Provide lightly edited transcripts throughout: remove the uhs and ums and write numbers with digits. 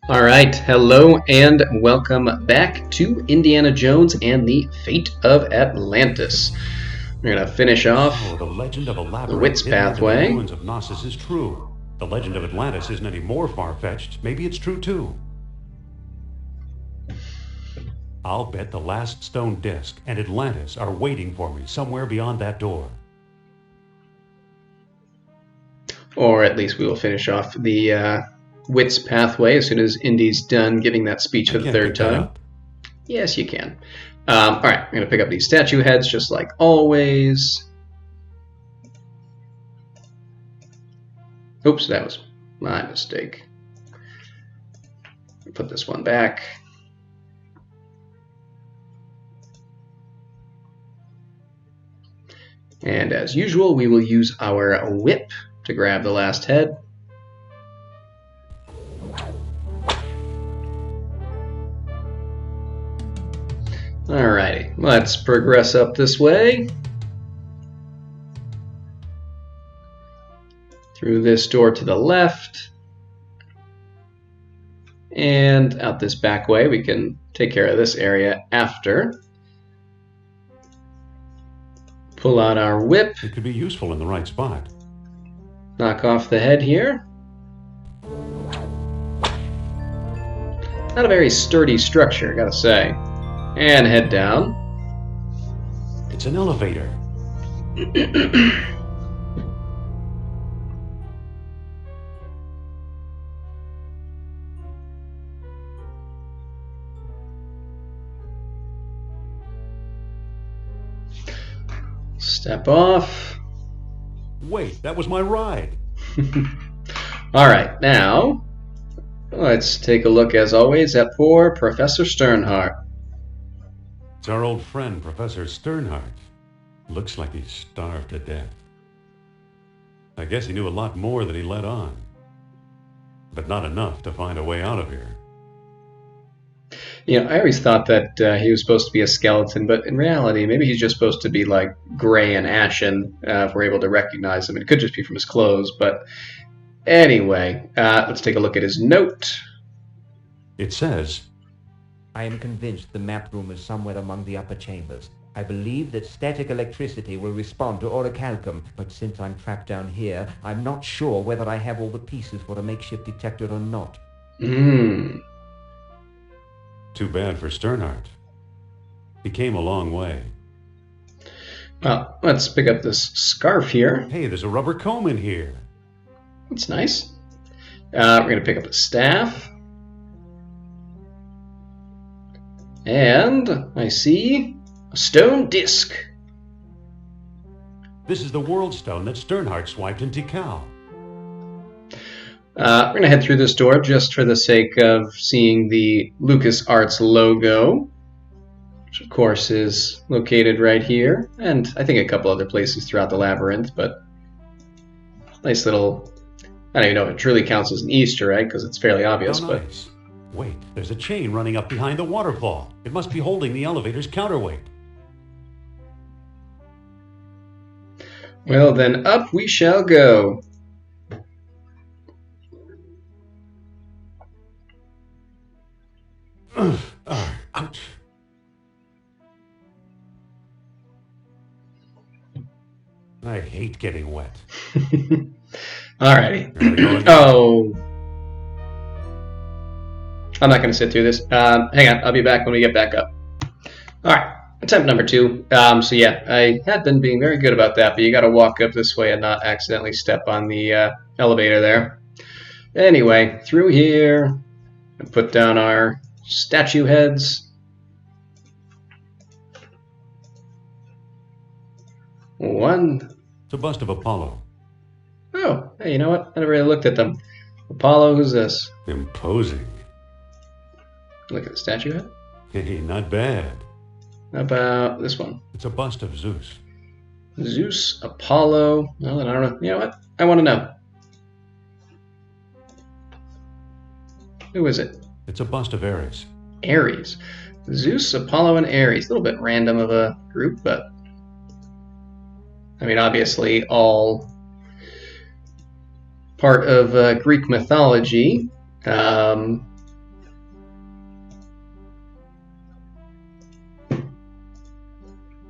All right, hello and welcome back to Indiana Jones and the Fate of Atlantis. We're going to finish off So, the legend of a the labyrinth Wits hidden under the pathway. ruins of Knossos is true. The legend of Atlantis isn't any more far-fetched. Maybe it's true too. I'll bet the last stone disc and Atlantis are waiting for me somewhere beyond that door. Or at least we will finish off the Wits pathway as soon as Indy's done giving that speech I for the can't third pick that time. up. Yes, you can. All right, I'm going to pick up these statue heads just like always. Oops, that was my mistake. Put this one back. And as usual, we will use our whip to grab the last head. Alrighty, let's progress up this way. Through this door to the left. And out this back way. We can take care of this area after. Pull out our whip. It could be useful in the right spot. Knock off the head here. Not a very sturdy structure, gotta say. And head down. It's an elevator. Step off. Wait, that was my ride. Alright, now let's take a look as always at poor Professor Sternhardt. It's our old friend, Professor Sternhardt. Looks like he's starved to death. I guess he knew a lot more than he let on. But not enough to find a way out of here. You know, I always thought that he was supposed to be a skeleton, but in reality, maybe he's just supposed to be like gray and ashen if we're able to recognize him. It could just be from his clothes, but anyway, let's take a look at his note. It says, I am convinced the map room is somewhere among the upper chambers. I believe that static electricity will respond to orichalcum, but since I'm trapped down here, I'm not sure whether I have all the pieces for a makeshift detector or not. too bad for Sternhardt. He came a long way. Well, let's pick up this scarf here. Hey, there's a rubber comb in here. That's nice. We're going to pick up the staff. And I see a stone disc. This is the Worldstone that Sternhardt swiped in Tikal. We're going to head through this door just for the sake of seeing the LucasArts logo, which of course is located right here, and I think a couple other places throughout the labyrinth, but nice little, I don't even know if it truly counts as an Easter egg because it's fairly obvious. How nice. Wait, there's a chain running up behind the waterfall. It must be holding the elevator's counterweight. Well, then up we shall go. Ouch. I hate getting wet. Alrighty. Oh. I'm not going to sit through this. Hang on, I'll be back when we get back up. Alright, attempt number 2. So yeah, I had been being very good about that, but you got to walk up this way and not accidentally step on the elevator there. Anyway, through here, and put down our statue heads. One. It's a bust of Apollo. Oh, hey, you know what? I never really looked at them. Apollo, who's this? Imposing. Look at the statue head. Hey, not bad. How about this one? It's a bust of Zeus. Zeus, Apollo. Well, then I don't know. You know what? I want to know. Who is it? It's a bust of Ares. Ares. Zeus, Apollo, and Ares. A little bit random of a group, but I mean, obviously all part of Greek mythology.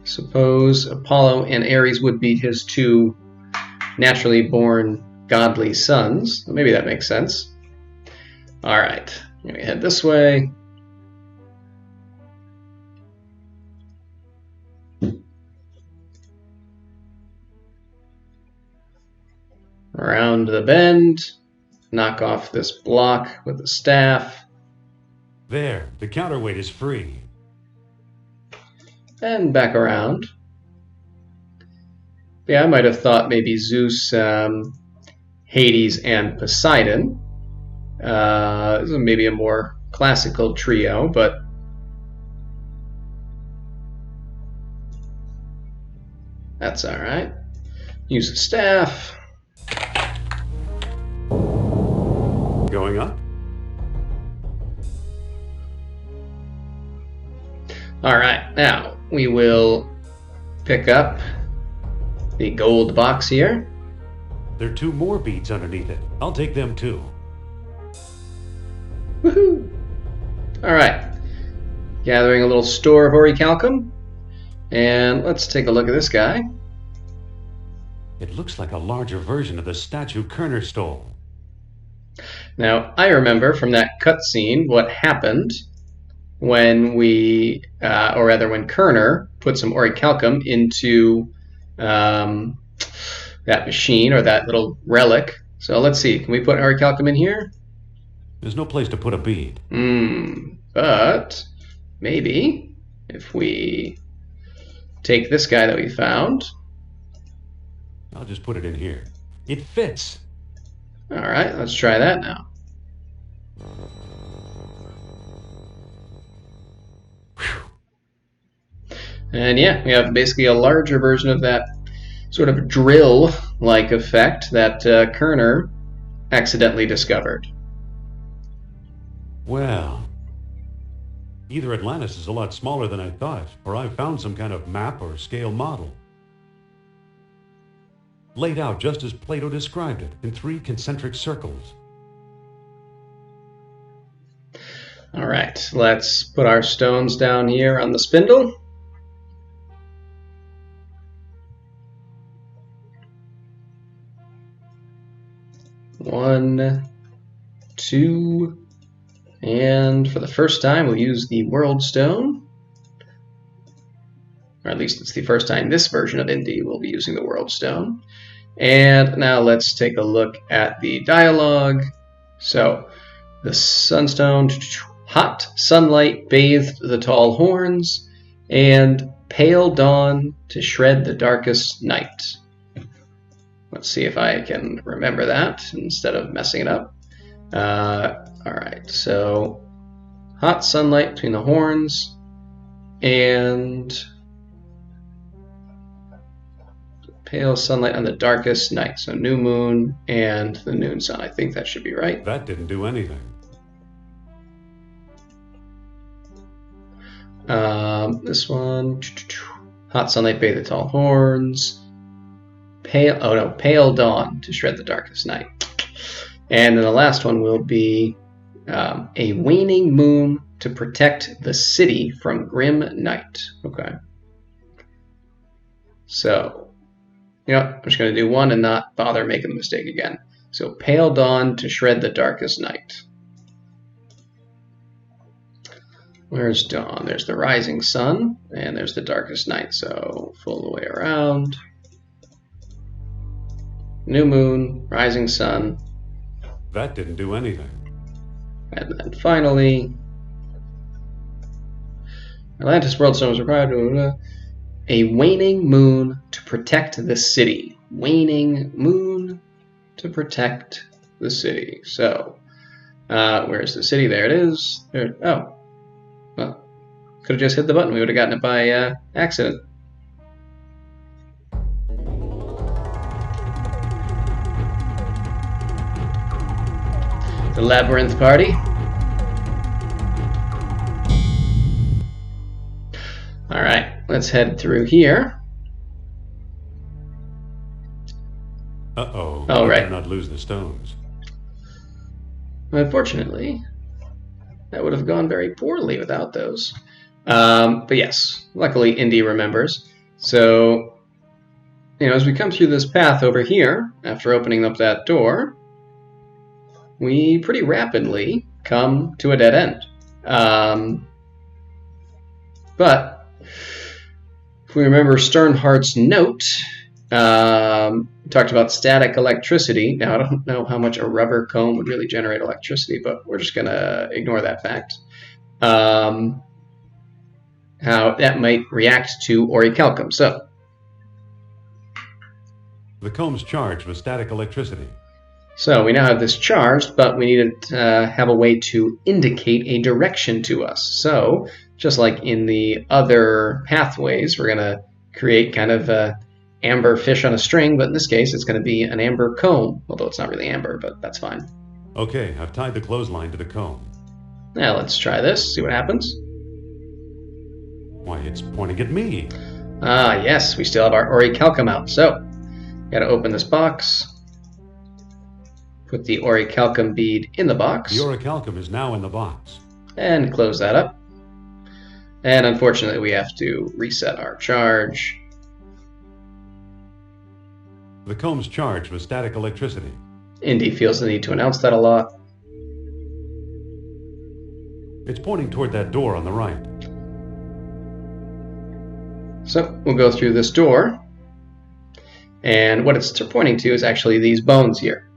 suppose Apollo and Ares would be his two naturally born godly sons. Maybe that makes sense. All right, we head this way. Around the bend, knock off this block with the staff. There, the counterweight is free. And back around. Yeah, I might have thought maybe Zeus, Hades, and Poseidon. This is maybe a more classical trio, but that's all right. Use the staff. Going up? All right, now we will pick up the gold box here. There are 2 more beads underneath it. I'll take them too. Woohoo! All right, gathering a little store of orichalcum, and let's take a look at this guy. It looks like a larger version of the statue Kerner stole. Now, I remember from that cutscene what happened when we, or rather when Kerner put some orichalcum into that machine or that little relic. So let's see, can we put orichalcum in here? There's no place to put a bead. But maybe if we take this guy that we found. I'll just put it in here. It fits. All right, let's try that now. And yeah, we have basically a larger version of that sort of drill-like effect that Kerner accidentally discovered. Well, either Atlantis is a lot smaller than I thought, or I've found some kind of map or scale model. Laid out just as Plato described it, in 3 concentric circles. All right, let's put our stones down here on the spindle. One, 2, and for the first time we'll use the Worldstone. Or at least it's the first time this version of Indy will be using the Worldstone. And now let's take a look at the dialogue. So, the sunstone, hot sunlight bathed the tall horns, and pale dawn to shred the darkest night. Let's see if I can remember that instead of messing it up. All right, so hot sunlight between the horns and pale sunlight on the darkest night. So new moon and the noon sun. I think that should be right. That didn't do anything. This one, hot sunlight bathe the tall horns. Pale dawn to shred the darkest night. And then the last one will be a waning moon to protect the city from grim night. Okay. So, I'm just going to do one and not bother making the mistake again. So, pale dawn to shred the darkest night. Where's dawn? There's the rising sun, and there's the darkest night. So, full the way around. New moon, rising sun. That didn't do anything. And then finally, Atlantis Worldstone was required. A waning moon to protect the city. Waning moon to protect the city. So, where's the city? There it is. There. Oh. Well, could have just hit the button. We would have gotten it by accident. The Labyrinth party. All right, let's head through here. Uh-oh. Oh, right. Better not lose the stones. Unfortunately, that would have gone very poorly without those. But yes, luckily Indy remembers. So, as we come through this path over here, after opening up that door, we pretty rapidly come to a dead end. But if we remember Sternhardt's note, talked about static electricity. Now, I don't know how much a rubber comb would really generate electricity, but we're just going to ignore that fact. How that might react to orichalcum. So, The comb's charged with static electricity. So we now have this charged, but we need to have a way to indicate a direction to us. So just like in the other pathways, we're going to create kind of a amber fish on a string, but in this case it's going to be an amber comb, although it's not really amber, but that's fine. Okay, I've tied the clothesline to the comb. Now let's try this, see what happens. Why, it's pointing at me. Ah, yes, we still have our orichalcum out. So got to open this box. Put the orichalcum bead in the box. The orichalcum is now in the box. And close that up. And unfortunately, we have to reset our charge. The comb's charged with static electricity. Indy feels the need to announce that a lot. It's pointing toward that door on the right. So we'll go through this door. And what it's pointing to is actually these bones here.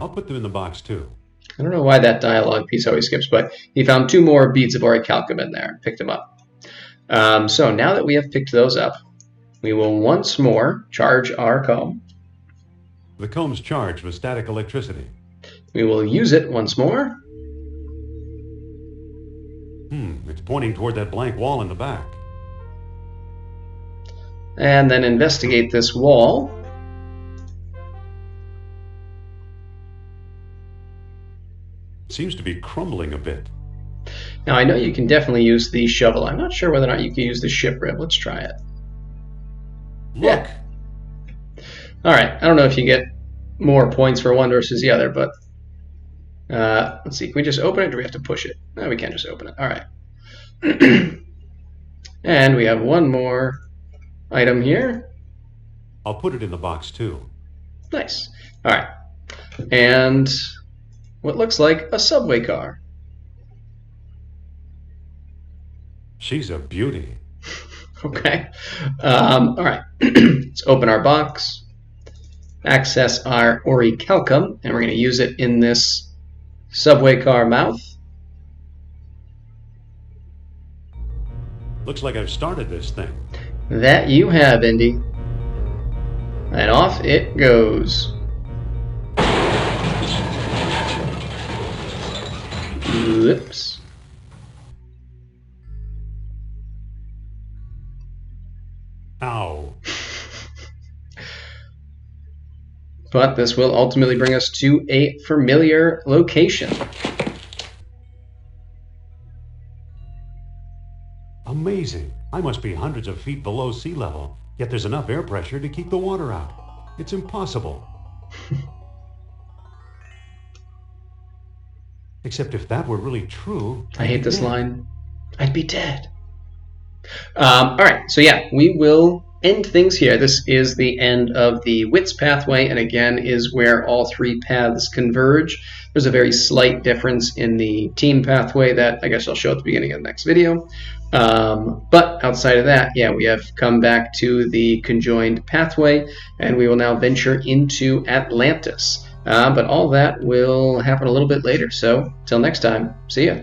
I'll put them in the box too. I don't know why that dialogue piece always skips, but he found 2 more beads of orichalcum in there and picked them up. So now that we have picked those up, we will once more charge our comb. The comb's charged with static electricity. We will use it once more. It's pointing toward that blank wall in the back. And then investigate this wall. It seems to be crumbling a bit. Now I know you can definitely use the shovel. I'm not sure whether or not you can use the ship rib. Let's try it. Look! Yeah. Alright, I don't know if you get more points for one versus the other, but let's see. Can we just open it or do we have to push it? No, we can't just open it. Alright. And we have one more item here. I'll put it in the box too. Nice. Alright. And what looks like a subway car. She's a beauty. Okay. Alright. Let's open our box. Access our orichalcum, and we're going to use it in this subway car mouth. Looks like I've started this thing. That you have, Indy. And off it goes. Whoops. Ow. But this will ultimately bring us to a familiar location. Amazing. I must be hundreds of feet below sea level, yet there's enough air pressure to keep the water out. It's impossible. Except if that were really true... I hate this line. I'd be dead. Alright, so yeah, we will end things here. This is the end of the Wits pathway, and again is where all 3 paths converge. There's a very slight difference in the team pathway that I guess I'll show at the beginning of the next video. But outside of that, yeah, we have come back to the conjoined pathway, and we will now venture into Atlantis. But all that will happen a little bit later, so till next time, see ya.